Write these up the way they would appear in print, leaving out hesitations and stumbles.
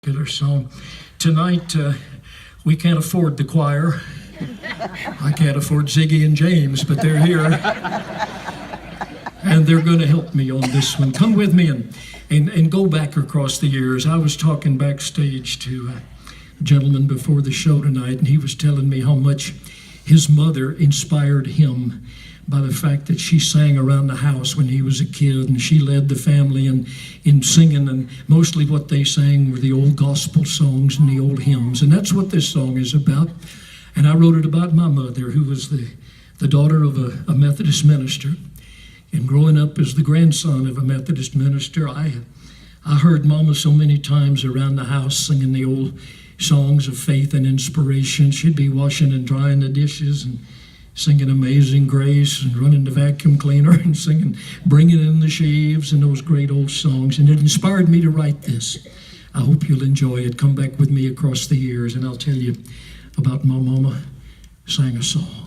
Popular song. Tonight, we can't afford the choir. I can't afford Ziggy and James, but they're here. And they're going to help me on this one. Come with me and go back across the years. I was talking backstage to a gentleman before the show tonight, and he was telling me how much his mother inspired him by the fact that she sang around the house when he was a kid, and she led the family in singing, and mostly what they sang were the old gospel songs and the old hymns, and that's what this song is about. And I wrote it about my mother, who was the daughter of a Methodist minister, and growing up as the grandson of a Methodist minister, I heard Mama so many times around the house singing the old songs of faith and inspiration. She'd be washing and drying the dishes and singing Amazing Grace and running the vacuum cleaner and singing Bringing in the Sheaves and those great old songs. And it inspired me to write this. I hope you'll enjoy it. Come back with me across the years and I'll tell you about my mama sang a song.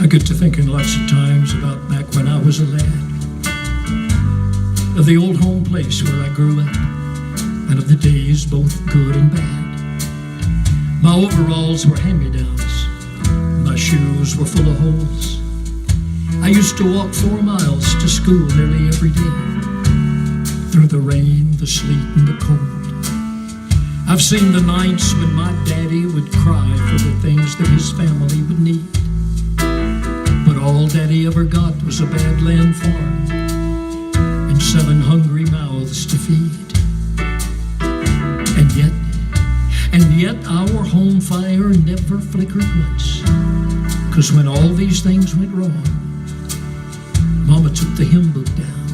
I get to thinking lots of times about back when I was a lad, of the old home place where I grew up, and of the days both good and bad. My overalls were hand-me-downs, my shoes were full of holes. I used to walk 4 miles to school nearly every day, through the rain, the sleet, and the cold. I've seen the nights when my daddy would cry for the things that his family would need. All Daddy ever got was a badland farm and 7 hungry mouths to feed. And yet our home fire never flickered once, 'cause when all these things went wrong, Mama took the hymn book down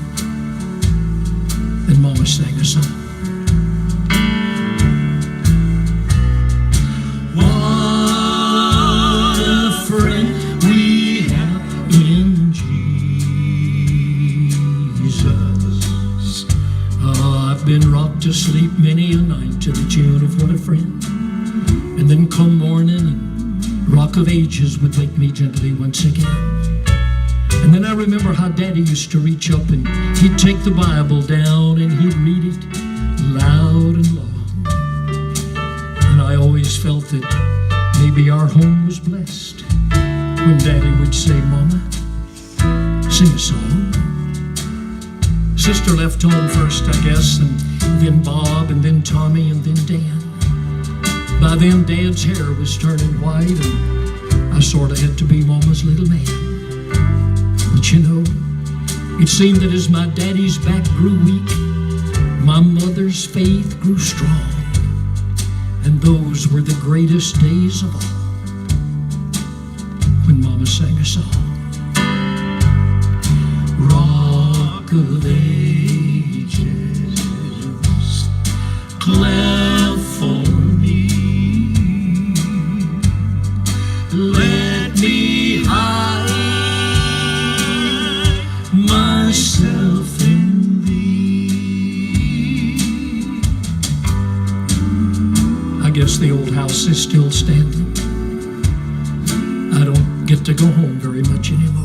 and Mama sang a song. What a friend we have in Jesus. I've been rocked to sleep many a night to the tune of What a Friend. And then come morning and Rock of Ages would wake me gently once again. And then I remember how Daddy used to reach up and he'd take the Bible down and he'd read it loud and long. And I always felt that maybe our home was blessed when Daddy would say, Mama, sing a song. Sister left home first, I guess, and then Bob, and then Tommy, and then Dan. By then, Dad's hair was turning white, and I sort of had to be Mama's little man. But you know, it seemed that as my daddy's back grew weak, my mother's faith grew strong. And those were the greatest days of all, when Mama sang a song. Rock of Ages, cleft for me, let me hide myself in thee. I guess the old house is still standing. I don't get to go home very much anymore.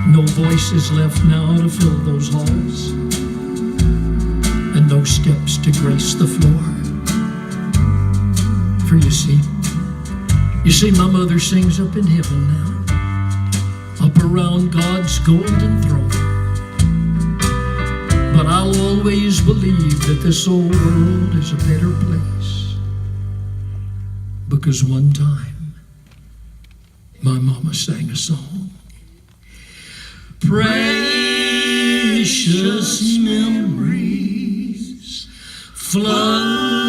No voices left now to fill those halls, and no steps to grace the floor. For you see, my mother sings up in heaven now, up around God's golden throne. But I'll always believe that this old world is a better place, because one time my mama sang a song. Precious memories flood